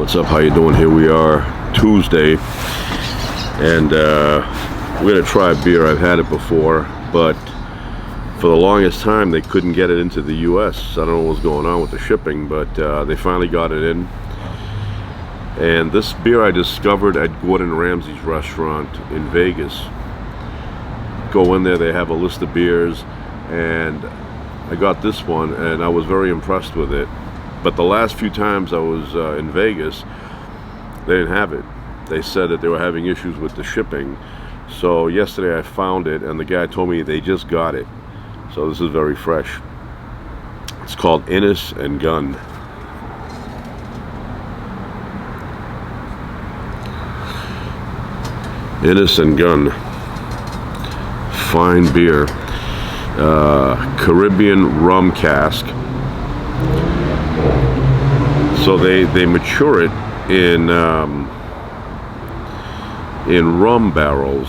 What's up? How you doing? Here we are, Tuesday, and we're gonna try a beer. I've had it before, but for the longest time they couldn't get it into the U.S. I don't know what's going on with the shipping, but they finally got it in. And this beer I discovered at Gordon Ramsay's restaurant in Vegas. Go in there, they have a list of beers, and I got this one, and I was very impressed with it. But the last few times I was in Vegas, they didn't have it. They said that they were having issues with the shipping. So yesterday I found it, and the guy told me they just got it. So this is very fresh. It's called Innis and Gunn. Innis and Gunn. Fine beer. Caribbean rum cask. So they mature it in rum barrels,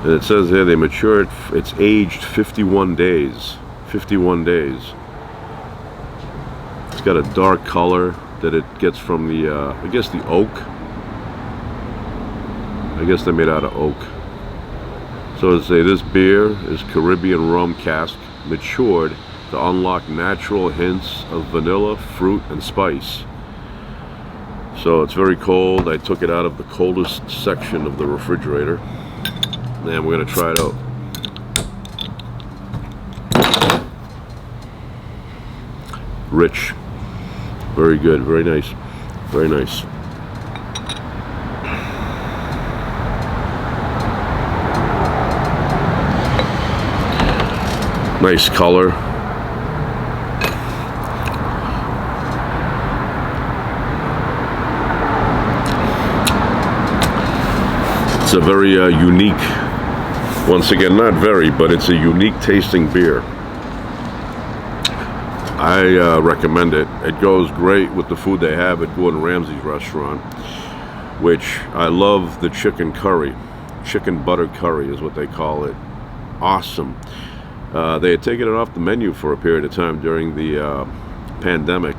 and it says here they mature it. It's aged 51 days. 51 days. It's got a dark color that it gets from the I guess the oak. I guess they're made out of oak. So it say this beer is Caribbean rum cask matured to unlock natural hints of vanilla, fruit, and spice. So it's very cold. I took it out of the coldest section of the refrigerator, and we're gonna try it out. Rich, very good, very nice, very nice. Nice color. It's a very unique, once again, not very, but it's a unique tasting beer. I recommend it. It goes great with the food they have at Gordon Ramsay's restaurant, which I love the chicken curry. Chicken butter curry is what they call it. Awesome. They had taken it off the menu for a period of time during the pandemic,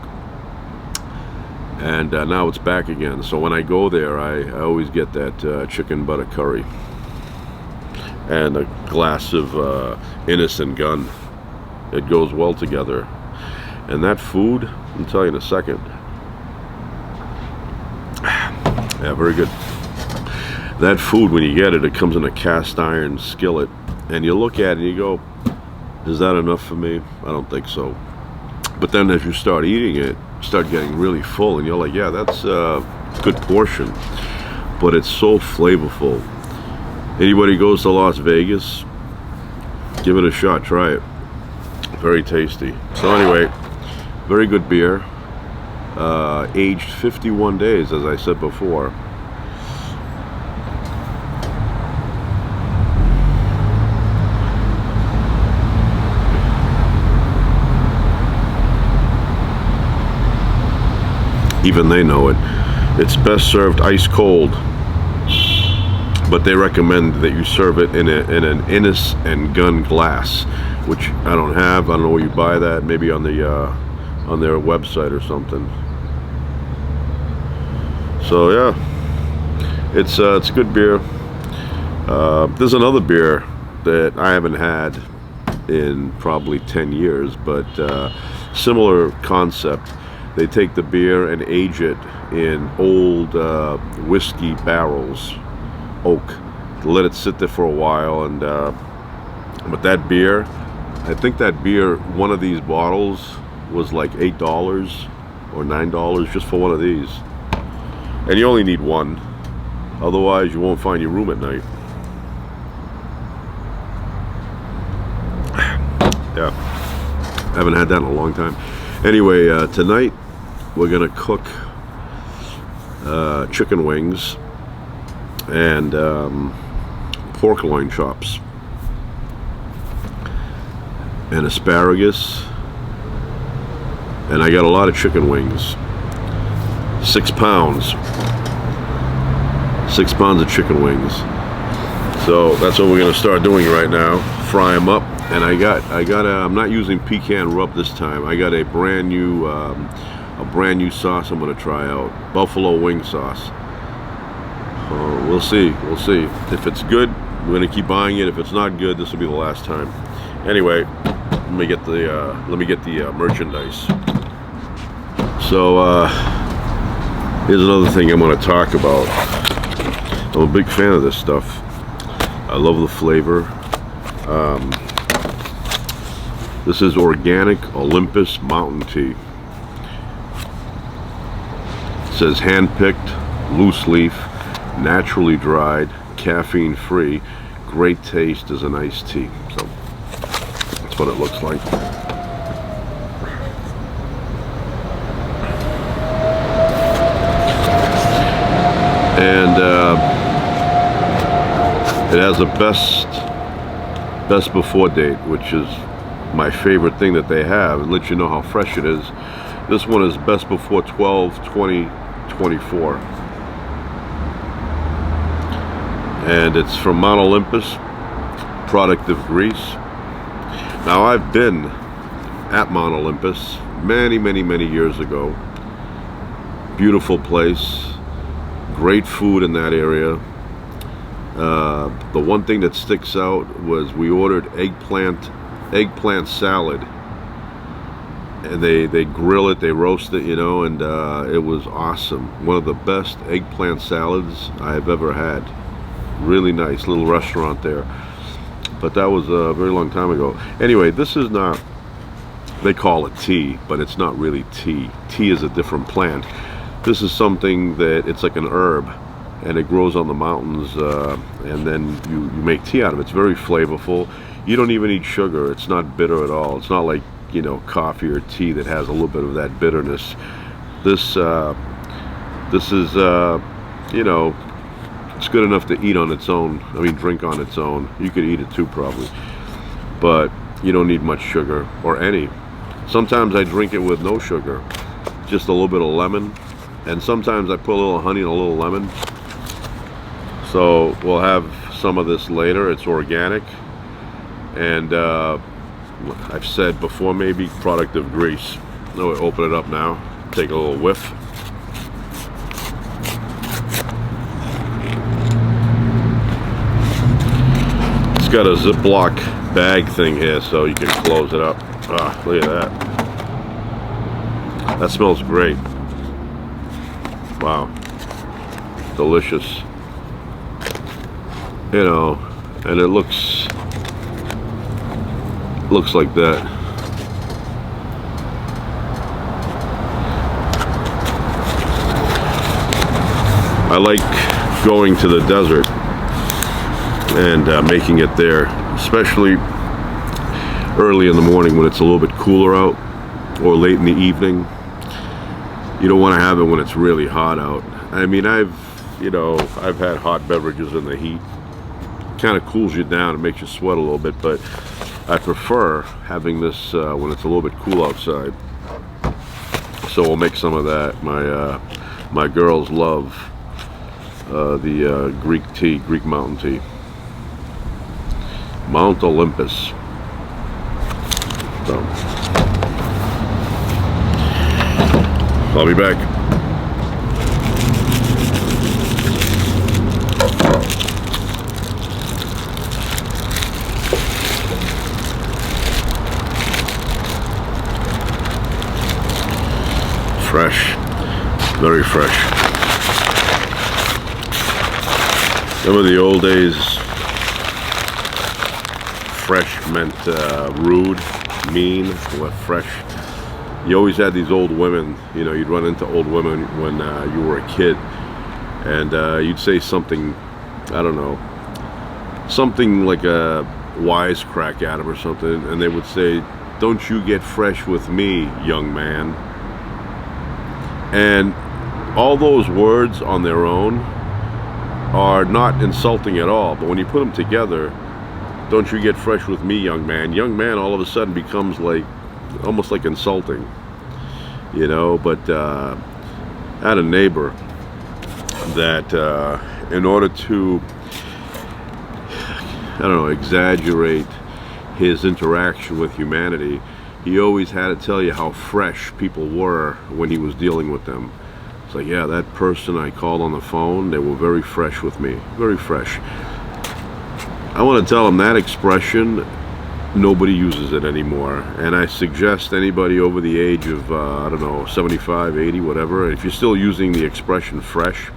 and now it's back again. So when I go there, I always get that chicken butter curry and a glass of Innis and Gunn. It goes well together. And that food, I'll tell you in a second. Yeah, very good. That food, when you get it, it comes in a cast iron skillet, and you look at it and you go, is that enough for me? I don't think so. But then as you start eating it, you start getting really full, and you're like, yeah, that's a good portion. But it's so flavorful. Anybody goes to Las Vegas, give it a shot, try it. Very tasty. So anyway, very good beer. Aged 51 days, as I said before. Even they know it. It's best served ice cold, but they recommend that you serve it in an Innis and Gunn glass, which I don't have. I don't know where you buy that. Maybe on the on their website or something. So yeah, it's a good beer. There's another beer that I haven't had in probably 10 years, but similar concept. They take the beer and age it in old whiskey barrels, oak. Let it sit there for a while, and but that beer, I think that beer, one of these bottles was like $8 or $9 just for one of these. And you only need one, otherwise you won't find your room at night. Yeah, haven't had that in a long time. Anyway, tonight we're gonna cook chicken wings and pork loin chops and asparagus, and I got a lot of chicken wings. 6 pounds. 6 pounds of chicken wings. So that's what we're gonna start doing right now. Fry them up. And I got I'm not using pecan rub this time. I got a brand new a brand new sauce I'm going to try out. Buffalo wing sauce. We'll see. We'll see. If it's good, we're going to keep buying it. If it's not good, this will be the last time. Anyway, let me get the merchandise. So here's another thing I'm going to talk about. I'm a big fan of this stuff. I love the flavor. This is organic Olympus mountain tea. It says hand-picked, loose leaf, naturally dried, caffeine free, great taste as an iced tea. So that's what it looks like. And it has a best before date, which is my favorite thing that they have. It lets you know how fresh it is. This one is best before 12/20/24, and it's from Mount Olympus, product of Greece. Now, I've been at Mount Olympus many years ago. Beautiful place, great food in that area. The one thing that sticks out was we ordered eggplant salad, and they grill it, they roast it, you know, and it was awesome. One of the best eggplant salads I've ever had. Really nice little restaurant there, but that was a very long time ago. Anyway, this is not, they call it tea, but it's not really tea. Tea is a different plant. This is something that, it's like an herb, and it grows on the mountains, and then you make tea out of it. It's very flavorful. You don't even need sugar. It's not bitter at all. It's not like, you know, coffee or tea that has a little bit of that bitterness. This is, you know, it's good enough to eat on its own. I mean, drink on its own. You could eat it too, probably, but you don't need much sugar, or any. Sometimes I drink it with no sugar, just a little bit of lemon, and sometimes I put a little honey and a little lemon. So we'll have some of this later. It's organic, and I've said before, maybe product of Greece. No, we open it up now. Take a little whiff. It's got a Ziploc bag thing here, so you can close it up. Ah, look at that. That smells great. Wow, delicious. You know, and it looks like that. I like going to the desert and making it there, especially early in the morning when it's a little bit cooler out, or late in the evening. You don't want to have it when it's really hot out. I mean, I've had hot beverages in the heat. Kind of cools you down, it makes you sweat a little bit, but I prefer having this when it's a little bit cool outside. So we'll make some of that. My girls love the Greek tea, Greek mountain tea. Mount Olympus. So I'll be back. Fresh, very fresh. Remember the old days? Fresh meant rude, mean, or fresh. You always had these old women, you know, you'd run into old women when you were a kid, and you'd say something, I don't know, something like a wisecrack at them or something, and they would say, "Don't you get fresh with me, young man." And all those words on their own are not insulting at all, but when you put them together, "Don't you get fresh with me, young man," young man all of a sudden becomes like, almost like insulting, you know. But I had a neighbor that in order to, I don't know, exaggerate his interaction with humanity, he always had to tell you how fresh people were when he was dealing with them. It's like, yeah, that person I called on the phone, they were very fresh with me, very fresh. I want to tell him that expression, nobody uses it anymore, and I suggest anybody over the age of I don't know, 75, 80, whatever, if you're still using the expression fresh,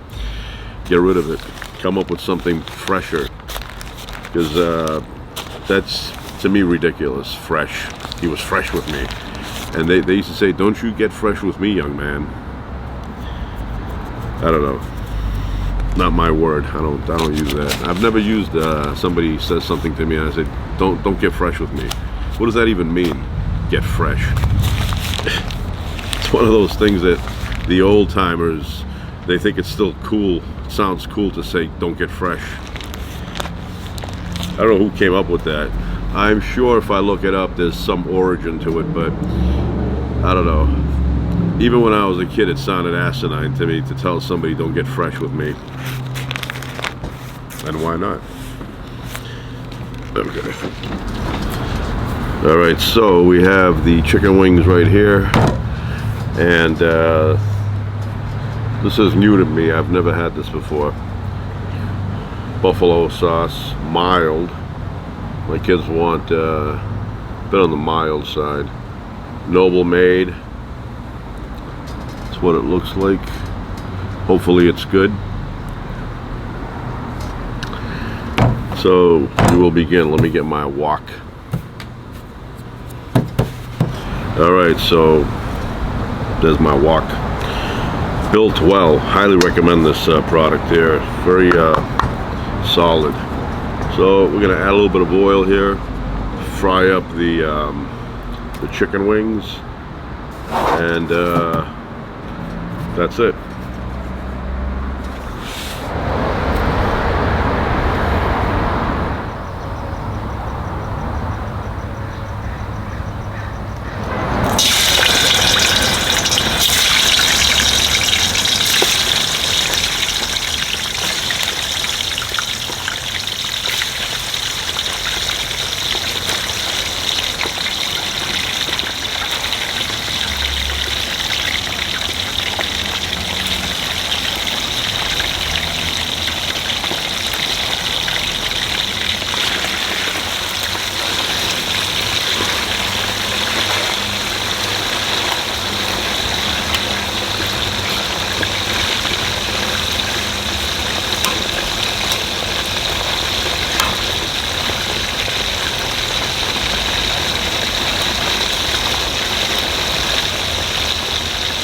get rid of it. Come up with something fresher, because that's, to me, ridiculous. Fresh. He was fresh with me, and they used to say, don't you get fresh with me, young man. I don't know, not my word. I don't use that. I've never used somebody says something to me and I say, don't get fresh with me. What does that even mean, get fresh? It's one of those things that the old timers, they think it's still cool. It sounds cool to say don't get fresh. I don't know who came up with that. I'm sure if I look it up there's some origin to it, but I don't know. Even when I was a kid, it sounded asinine to me to tell somebody don't get fresh with me. And why not? Okay. Alright, so we have the chicken wings right here. And this is new to me. I've never had this before. Buffalo sauce, mild. My kids want a bit on the mild side. Noble made. What it looks like. Hopefully it's good. So we will begin. Let me get my wok. Alright, so there's my wok. Built well. Highly recommend this product here. Very solid. So we're gonna add a little bit of oil here. Fry up the chicken wings, and that's it.